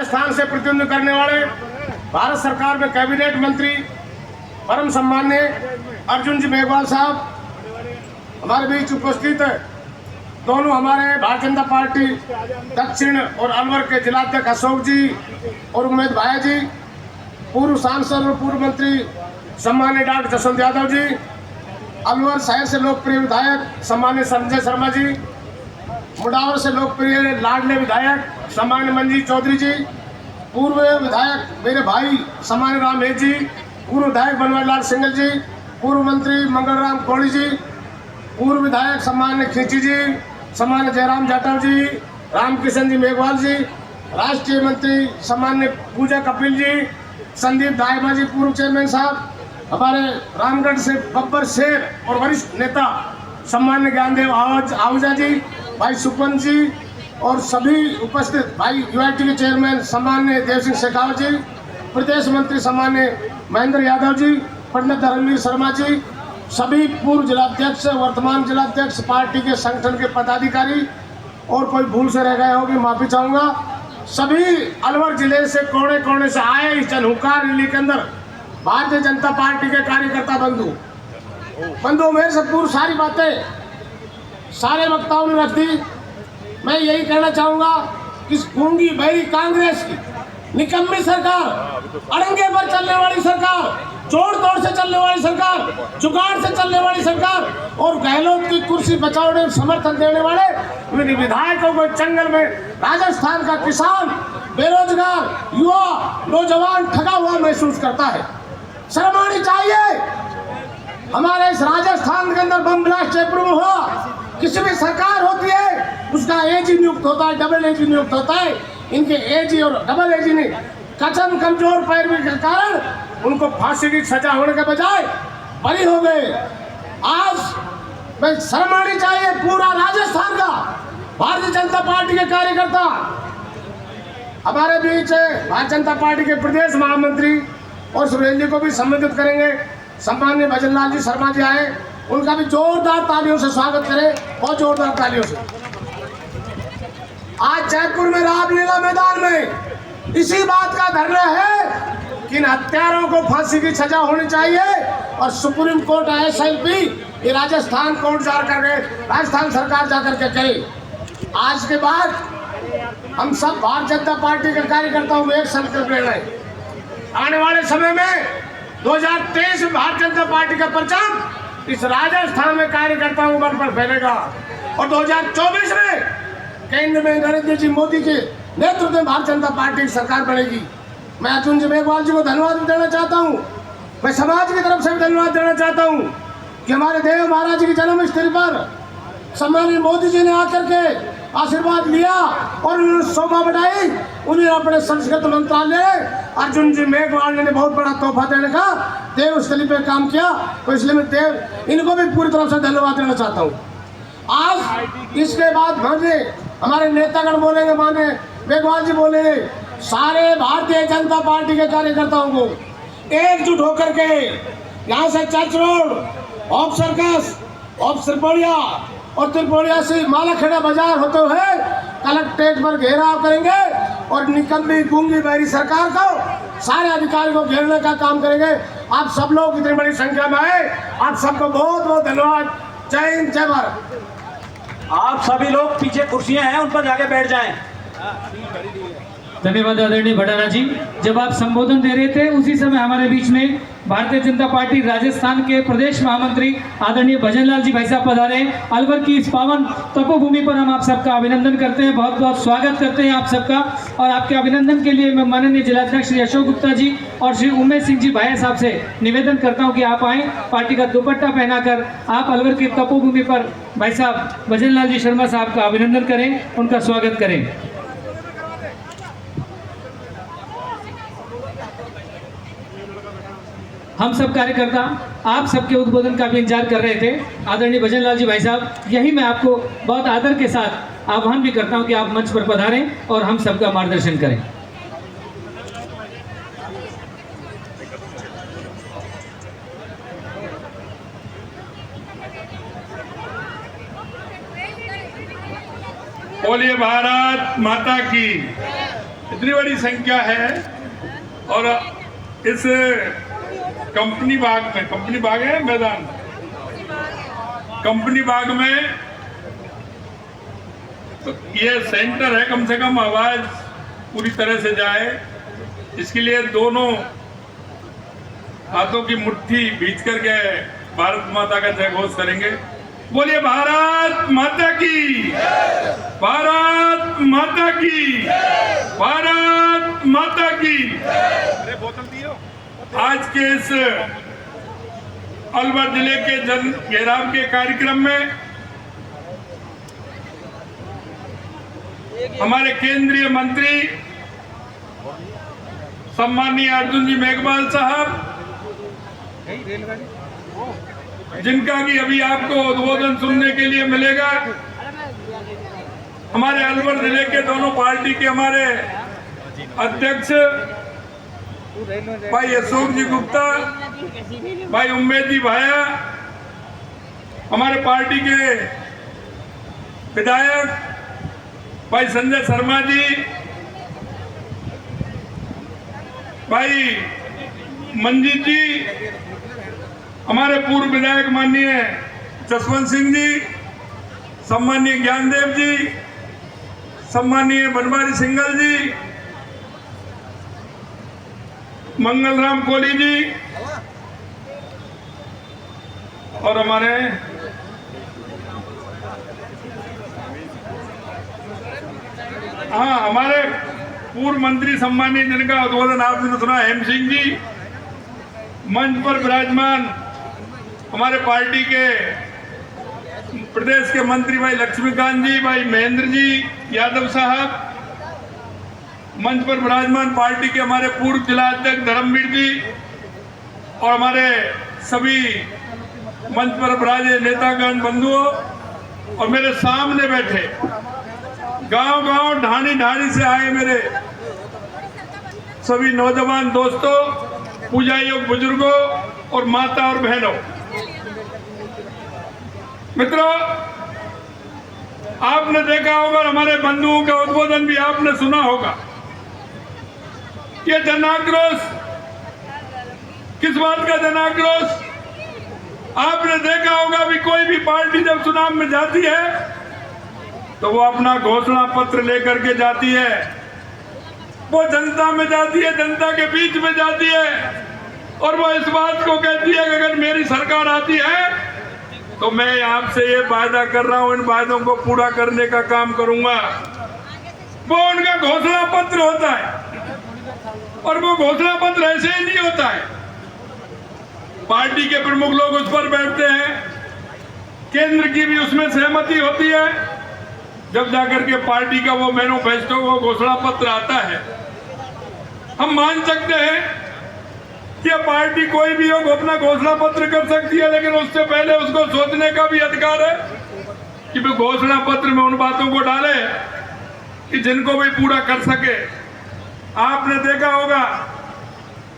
राजस्थान से प्रतिनिधित्व करने वाले भारत सरकार में कैबिनेट मंत्री परम सम्मान्य अर्जुन जी मेघवाल साहब हमारे बीच उपस्थित है। दोनों हमारे भारतीय जनता पार्टी दक्षिण और अलवर के जिलाध्यक्ष अशोक जी और उम्मेद भाया जी, पूर्व सांसद और पूर्व मंत्री सम्मान्य डॉक्टर जसवंत यादव जी, अलवर शहर से लोकप्रिय विधायक सम्मान्य संजय शर्मा जी, मुडावर से लोकप्रिय लाडले विधायक सम्मान्य मंजीत चौधरी जी, पूर्व विधायक मेरे भाई सम्मान्य राम हेत जी, पूर्व विधायक बनवारी लाल सिंगल जी, पूर्व मंत्री मंगलराम कोड़ी जी, पूर्व विधायक सम्मान्य खींची जी, सम्मान्य जयराम जाटव जी, रामकिशन जी मेघवाल जी, राष्ट्रीय मंत्री सम्मान्य पूजा कपिल जी, संदीप दायमा जी पूर्व चेयरमैन साहब, हमारे रामगढ़ से बब्बर शेर और वरिष्ठ नेता सम्मान्य ज्ञानदेव आहूजा जी, भाई सुपन जी और सभी उपस्थित भाई यूआईटी के चेयरमैन सम्मान्य देव सिंह शेखावत जी, प्रदेश मंत्री सम्मान्य महेंद्र यादव जी, पंडित धर्मवीर शर्मा जी, सभी पूर्व जिलाध्यक्ष वर्तमान जिलाध्यक्ष पार्टी के संगठन के पदाधिकारी और कोई भूल से रह गए होगी माफी चाहूँगा। सभी अलवर जिले से कोने कोने से आए इस जनहुंकार रैली के अंदर भारतीय जनता पार्टी के कार्यकर्ता बंधु मेरे से पूर्व सारी बातें सारे वक्ताओं ने रख दी। मैं यही कहना चाहूँगा कि इस गूंगी बहरी कांग्रेस की निकम्मी सरकार, अड़ंगे पर चलने वाली सरकार, जोड़ तोड़ से चलने वाली सरकार, जुगाड़ से चलने वाली सरकार और गहलोत की कुर्सी बचाने समर्थन देने वाले विधायकों को जंगल में राजस्थान का किसान, बेरोजगार, युवा, नौजवान ठगा हुआ महसूस करता है। शर्म आनी चाहिए। हमारे इस राजस्थान के अंदर बम ब्लास्ट जयपुर में हुआ, किसी भी सरकार होती है उसका एजी नियुक्त होता है, डबल एजी नियुक्त होता है। इनके एजी और डबल एजी ने कचन कमजोर पैरवी के कारण उनको फांसी की सजा होने के बजाय बरी हो गए। आज मैं शर्म आनी चाहिए पूरा राजस्थान का भारतीय जनता पार्टी के कार्यकर्ता। हमारे बीच भारतीय जनता पार्टी के प्रदेश महामंत्री और सुरेंद्र जी को भी संबोधित करेंगे। सम्मान्य भजनलाल जी शर्मा जी आए, उनका भी जोरदार तालियों से स्वागत करें, बहुत जोरदार तालियों से। आज जयपुर में रामलीला मैदान में इसी बात का धरना है कि इन हत्यारों को फांसी की सजा होनी चाहिए और सुप्रीम कोर्ट एसएलपी ये राजस्थान कोर्ट जाकर के राजस्थान सरकार जाकर के कहे। आज के बाद हम सब भारतीय जनता पार्टी के कार्यकर्ताओं में एक संकल्प ले रहे हैं। आने वाले समय में 2023 में भारतीय जनता पार्टी का परचम इस राजस्थान में कार्यकर्ताओं पर फैलेगा और 2024 में केंद्र में नरेंद्र जी मोदी के नेतृत्व में भारतीय जनता पार्टी की सरकार बनेगी। मैं अर्जुन जी मेघवाल जी को धन्यवाद देना चाहता हूँ। मैं समाज की तरफ से भी धन्यवाद देना चाहता हूँ कि हमारे देव महाराज जी की जन्मस्थली पर सम्मानित मोदी जी ने आकर के आशीर्वाद लिया और उन्होंने शोभा बढ़ाई। उन्हें अपने संस्कृत मंत्रालय अर्जुन जी मेघवाल ने बहुत बड़ा तोहफा देने का देवस्थली पे काम किया, तो इसलिए मैं देव इनको भी पूरी तरफ से धन्यवाद देना चाहता हूँ। आज इसके बाद हमारे नेतागण बोलेंगे, माने मेघवाल जी बोलेंगे, सारे भारतीय जनता पार्टी के कार्यकर्ताओं को एकजुट होकर के यहाँ से church road, off circus, off Tripolia और त्रिपोड़िया से मालाखेड़ा बाजार होते हुए कलेक्ट्रेट पर घेराव करेंगे और निकम्मी गूंगी बहरी सरकार को सारे अधिकारियों को घेरने का काम करेंगे। आप सब लोग इतनी बड़ी संख्या में आए, आप सबको बहुत बहुत धन्यवाद। जय हिंद, जय भारत। आप सभी लोग पीछे कुर्सियां हैं उन पर जाके बैठ जाएं। धन्यवाद आदरणीय भटाना जी। जब आप संबोधन दे रहे थे उसी समय हमारे बीच में भारतीय जनता पार्टी राजस्थान के प्रदेश महामंत्री आदरणीय भजनलाल जी भाई साहब पधारे। अलवर की इस पावन तपोभूमि पर हम आप सबका अभिनंदन करते हैं, बहुत बहुत स्वागत करते हैं आप सबका। और आपके अभिनंदन के लिए मैं माननीय जिलाध्यक्ष श्री अशोक गुप्ता जी और श्री उमेश सिंह जी भाई साहब से निवेदन करता हूँ कि आप आएँ, पार्टी का दुपट्टा पहनाकर आप अलवर की तपोभूमि पर भाई साहब भजनलाल जी शर्मा साहब का अभिनंदन करें, उनका स्वागत करें। हम सब कार्यकर्ता आप सबके उद्बोधन का भी इंतजार कर रहे थे। आदरणीय भजनलाल जी भाई साहब, यही मैं आपको बहुत आदर के साथ आह्वान भी करता हूं कि आप मंच पर पधारें और हम सबका मार्गदर्शन करें। बोलिए भारत माता की। इतनी बड़ी संख्या है। और इस कंपनी बाग है मैदान, कंपनी बाग में तो ये सेंटर है, कम से कम आवाज पूरी तरह से जाए, इसके लिए दोनों हाथों की मुट्ठी भींच करके भारत माता का जय घोष करेंगे। बोलिए भारत माता की, भारत माता की, भारत माता की। आज के इस अलवर जिले के जन घेराव के कार्यक्रम में हमारे केंद्रीय मंत्री सम्माननीय अर्जुन जी मेघवाल साहब, जिनका कि अभी आपको उद्बोधन सुनने के लिए मिलेगा, हमारे अलवर जिले के दोनों पार्टी के हमारे अध्यक्ष भाई अशोक जी गुप्ता, भाई उम्मेद जी भाया, हमारे पार्टी के विधायक भाई संजय शर्मा जी, भाई मंजीत जी, हमारे पूर्व विधायक माननीय जसवंत सिंह जी, सम्माननीय ज्ञानदेव जी, सम्माननीय बनवारी सिंघल जी, मंगल राम कोहली जी, और हमारे हमारे पूर्व मंत्री सम्माननीय, जिनका उद्बोधन आपने सुना, हेम सिंह जी, मंच पर विराजमान हमारे पार्टी के प्रदेश के मंत्री भाई लक्ष्मीकांत जी, भाई महेंद्र जी यादव साहब, मंच पर विराजमान पार्टी के हमारे पूर्व जिला अध्यक्ष धर्मवीर जी, और हमारे सभी मंच पर विराजे नेतागण बंधुओं, और मेरे सामने बैठे गांव-गांव ढाणी से आए मेरे सभी नौजवान दोस्तों, पूजा योग बुजुर्गों और माता और बहनों, मित्रों, आपने देखा होगा, हमारे बंधुओं का उद्बोधन भी आपने सुना होगा। ये जन आक्रोश किस बात का जन आक्रोश? आपने देखा होगा भी कोई भी पार्टी जब चुनाव में जाती है तो वो अपना घोषणा पत्र लेकर के जाती है, वो जनता में जाती है, जनता के बीच में जाती है, और वो इस बात को कहती है कि अगर मेरी सरकार आती है तो मैं आपसे ये वायदा कर रहा हूं, इन वायदों को पूरा करने का काम करूंगा। वो उनका घोषणा पत्र होता है, और वो घोषणा पत्र ऐसे ही नहीं होता है। पार्टी के प्रमुख लोग उस पर बैठते हैं, केंद्र की भी उसमें सहमति होती है, जब जाकर के पार्टी का वो मैनिफेस्टो, वो घोषणा पत्र आता है। हम मान सकते हैं कि पार्टी कोई भी हो अपना घोषणा पत्र कर सकती है, लेकिन उससे पहले उसको सोचने का भी अधिकार है कि वो घोषणा पत्र में उन बातों को डाले कि जिनको भी पूरा कर सके। आपने देखा होगा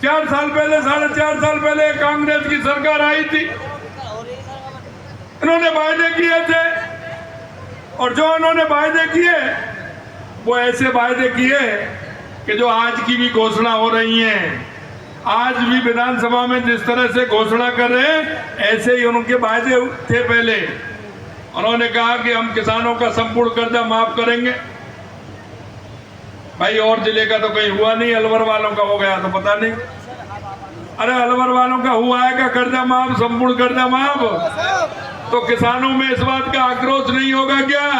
4 साल पहले, 4.5 साल पहले कांग्रेस की सरकार आई थी, इन्होंने वायदे किए थे, और जो इन्होंने वायदे किए वो ऐसे वायदे किए कि जो आज की भी घोषणा हो रही हैं। आज भी विधानसभा में जिस तरह से घोषणा कर रहे हैं, ऐसे ही उनके वायदे थे। पहले उन्होंने कहा कि हम किसानों का संपूर्ण कर्जा माफ करेंगे। भाई और जिले का तो कहीं हुआ नहीं, अलवर वालों का हो गया तो पता नहीं। अरे अलवर वालों का हुआ है क्या कर्जा माफ, संपूर्ण कर्जा माफ? तो किसानों में इस बात का आक्रोश नहीं होगा क्या?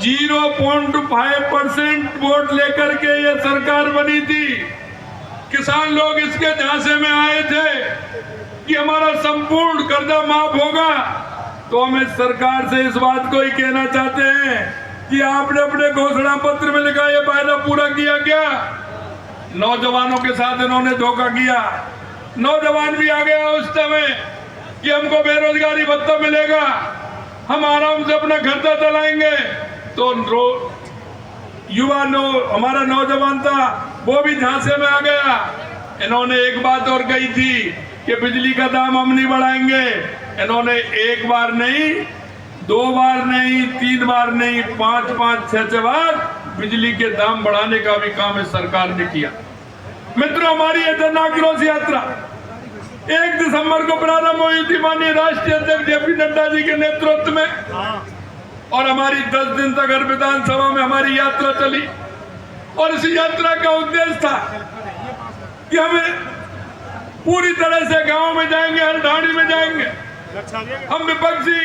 0.5% वोट लेकर के ये सरकार बनी थी। किसान लोग इसके झांसे में आए थे कि हमारा संपूर्ण कर्जा माफ होगा। तो हम इस सरकार से इस बात को ही कहना चाहते हैं कि आपने अपने घोषणा पत्र में लिखा ये वायदा पूरा किया क्या? नौजवानों के साथ इन्होंने धोखा किया। नौजवान भी आ गया उस समय कि हमको बेरोजगारी भत्ता मिलेगा, हम आराम से अपना खर्चा चलाएंगे। तो हमारा नौजवान था वो भी झांसे में आ गया। इन्होंने एक बात और कही थी कि बिजली का दाम हम नहीं बढ़ाएंगे। इन्होंने एक बार नहीं, 2 बार नहीं, 3 बार नहीं, 5-5, 6 बार बिजली के दाम बढ़ाने का भी काम इस सरकार ने किया। मित्रों, हमारी ये जन आक्रोश यात्रा 1 दिसंबर को प्रारंभ हुई थी माननीय राष्ट्रीय अध्यक्ष जेपी नड्डा जी के नेतृत्व में, और हमारी 10 दिन तक हर विधानसभा में हमारी यात्रा चली। और इस यात्रा का उद्देश्य था कि हमें पूरी तरह से गांव में जाएंगे, हर ढाणी में जाएंगे। हम विपक्षी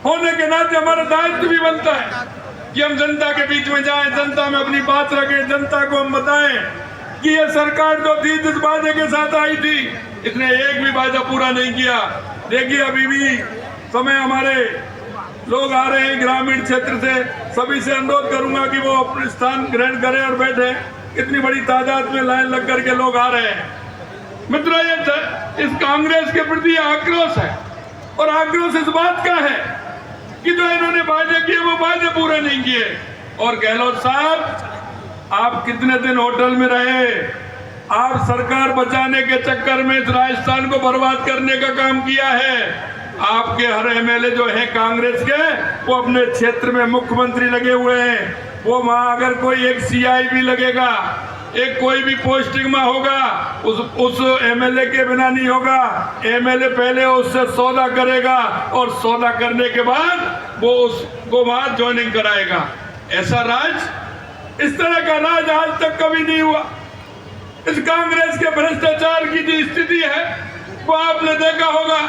होने के नाते हमारा दायित्व भी बनता है कि हम जनता के बीच में जाएं, जनता में अपनी बात रखें, जनता को हम बताएं कि ये सरकार जो थी जिस वादे के साथ आई थी, इसने एक भी वादा पूरा नहीं किया। देखिए, अभी भी समय हमारे लोग आ रहे हैं ग्रामीण क्षेत्र से, सभी से अनुरोध करूंगा कि वो अपने स्थान ग्रहण करें और बैठे। इतनी बड़ी तादाद में लाइन लग करके लोग आ रहे हैं। मित्रों, ये इस कांग्रेस के प्रति आक्रोश है, और आक्रोश इस बात का है कि जो इन्होंने वादे किए वो वादे पूरे नहीं किए। और गहलोत साहब, आप कितने दिन होटल में रहे? आप सरकार बचाने के चक्कर में इस राजस्थान को बर्बाद करने का काम किया है। आपके हर एमएलए जो है कांग्रेस के, वो अपने क्षेत्र में मुख्यमंत्री लगे हुए हैं। वो वहां अगर कोई एक सीआई भी लगेगा, एक कोई भी पोस्टिंग में होगा, उस एमएलए के बिना नहीं होगा। एमएलए पहले उससे सौदा करेगा, और सौदा करने के बाद वो उसको वहां ज्वाइनिंग कराएगा। ऐसा राज, इस तरह का राज आज तक कभी नहीं हुआ। इस कांग्रेस के भ्रष्टाचार की जो स्थिति है वो आपने देखा होगा।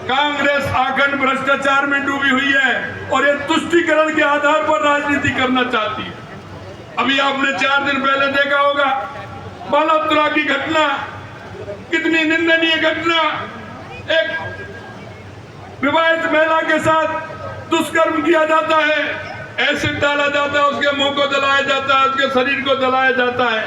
कांग्रेस आखंड भ्रष्टाचार में डूबी हुई है, और ये तुष्टीकरण के आधार पर राजनीति करना चाहती है। अभी आपने 4 दिन पहले देखा होगा बालोतरा की घटना, कितनी निंदनीय घटना। एक विवाहित महिला के साथ दुष्कर्म किया जाता है, एसिड डाला जाता है, उसके मुंह को जलाया जाता है, उसके शरीर को जलाया जाता है,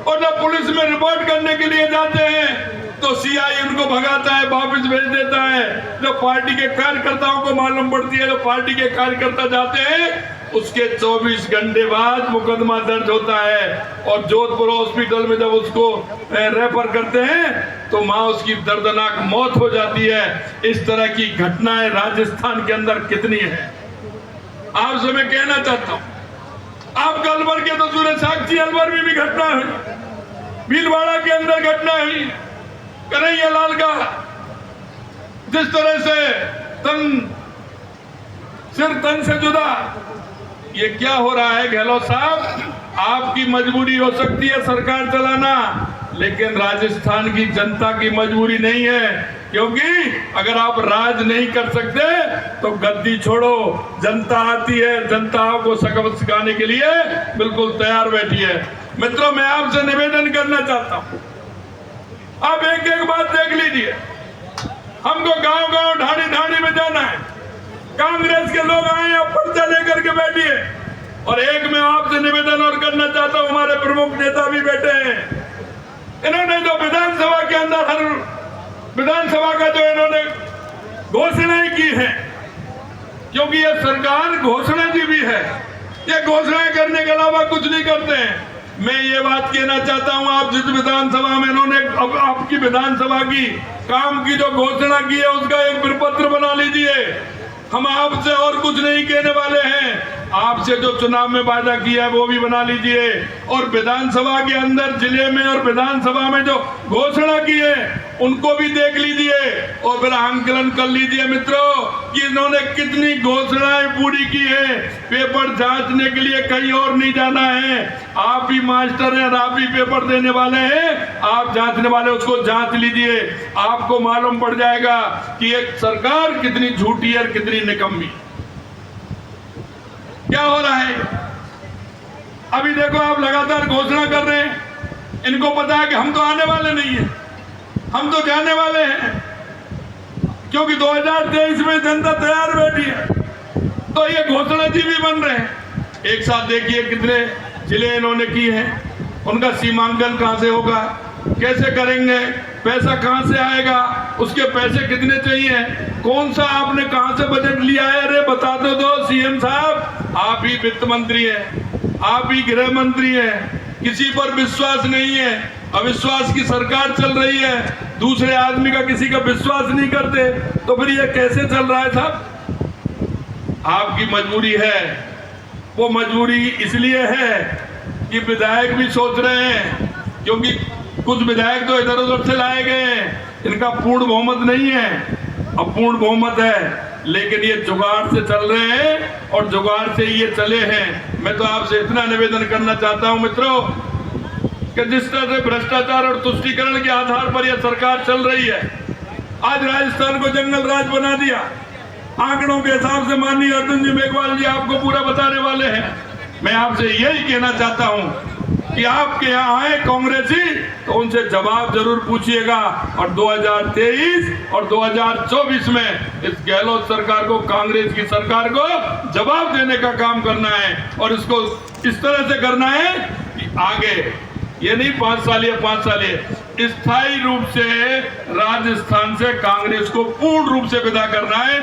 और जब पुलिस में रिपोर्ट करने के लिए जाते हैं तो सीआई उनको भगाता है, वापस भेज देता है। जो पार्टी के कार्यकर्ताओं को मालूम पड़ती है, जो पार्टी के कार्यकर्ता जाते हैं, उसके 24 घंटे बाद मुकदमा दर्ज होता है, और जोधपुर हॉस्पिटल में जब उसको रेफर करते हैं तो मां उसकी दर्दनाक मौत हो जाती है। इस तरह की घटनाएं राजस्थान के अंदर कितनी है, आपसे मैं कहना चाहता हूं। आप अलवर के तो सूर्य साक्षी, अलवर में भी घटना हुई, भीलवाड़ा के अंदर घटना हुई, कन्हैया लाल का जिस तरह से सिर तन से जुदा। ये क्या हो रहा है गहलोत साहब? आपकी मजबूरी हो सकती है सरकार चलाना, लेकिन राजस्थान की जनता की मजबूरी नहीं है। क्योंकि अगर आप राज नहीं कर सकते तो गद्दी छोड़ो, जनता आती है, जनता आपको सबक सिखाने के लिए बिल्कुल तैयार बैठी है। मित्रों, मैं आपसे निवेदन करना चाहता हूं, आप एक एक बात देख लीजिए। हमको गांव गांव ढाणी ढाणी में जाना है। कांग्रेस के लोग आए, आप पर्चा लेकर के बैठिए। और एक मैं आपसे निवेदन और करना चाहता हूं, हमारे प्रमुख नेता भी बैठे हैं। इन्होंने जो विधानसभा के अंदर हर विधानसभा का जो इन्होंने घोषणाएं की है, क्योंकि ये सरकार घोषणाजीवी है, ये घोषणाएं करने के अलावा कुछ नहीं करते हैं। मैं ये बात कहना चाहता हूं, आप जिस विधानसभा में इन्होंने अब आपकी विधानसभा की काम की जो घोषणा की है उसका एक प्रपत्र बना लीजिए। हम आपसे और कुछ नहीं कहने वाले हैं, आपसे जो चुनाव में वादा किया है वो भी बना लीजिए, और विधानसभा के अंदर जिले में और विधानसभा में जो घोषणा की है उनको भी देख लीजिए, और फिर आंकलन कर लीजिए मित्रों कि इन्होंने कितनी घोषणाएं पूरी की है। पेपर जांचने के लिए कहीं और नहीं जाना है, आप भी मास्टर हैं, आप भी पेपर देने वाले हैं, आप जांचने वाले, उसको जांच लीजिए, आपको मालूम पड़ जाएगा कि एक सरकार कितनी झूठी है, कितनी निकम्मी। क्या हो रहा है? अभी देखो, आप लगातार घोषणा कर रहे हैं, इनको पता है कि हम तो आने वाले नहीं हैं, हम तो जाने वाले हैं, क्योंकि 2023 में जनता तैयार बैठी है, तो ये घोषणाजीवी बन रहे हैं। एक साथ देखिए कितने जिले इन्होंने किए हैं, उनका सीमांकन कहां से होगा, कैसे करेंगे, पैसा कहां से आएगा, उसके पैसे कितने चाहिए, कौन सा आपने कहां से बजट लिया है, अरे बता दो सीएम साहब। आप ही वित्त मंत्री हैं, आप ही गृह मंत्री हैं, किसी पर विश्वास नहीं है, अविश्वास की सरकार चल रही है, दूसरे आदमी का किसी का विश्वास नहीं करते, तो फिर ये कैसे चल रहा है साहब? आपकी मजबूरी है वो मजबूरी इसलिए है कि विधायक भी सोच रहे हैं, क्योंकि कुछ विधायक तो इधर उधर से लाए गए हैं, इनका पूर्ण बहुमत नहीं है, अब पूर्ण बहुमत है, लेकिन ये जुगाड़ से चल रहे हैं और जुगाड़ से ये चले हैं। मैं तो आपसे इतना निवेदन करना चाहता हूं मित्रों कि जिस तरह से भ्रष्टाचार और तुष्टीकरण के आधार पर यह सरकार चल रही है, आज राजस्थान को जंगल राज बना दिया। आंकड़ों के हिसाब से माननीय अर्जुन जी मेघवाल जी आपको पूरा बताने वाले हैं। मैं आपसे यही कहना चाहता हूं कि आपके यहाँ आए कांग्रेसी तो उनसे जवाब जरूर पूछिएगा, और 2023 और 2024 में इस गहलोत सरकार को, कांग्रेस की सरकार को जवाब देने का काम करना है, और इसको इस तरह से करना है कि आगे ये नहीं 5 साल या 5 साल, स्थायी रूप से राजस्थान से कांग्रेस को पूर्ण रूप से विदा करना है।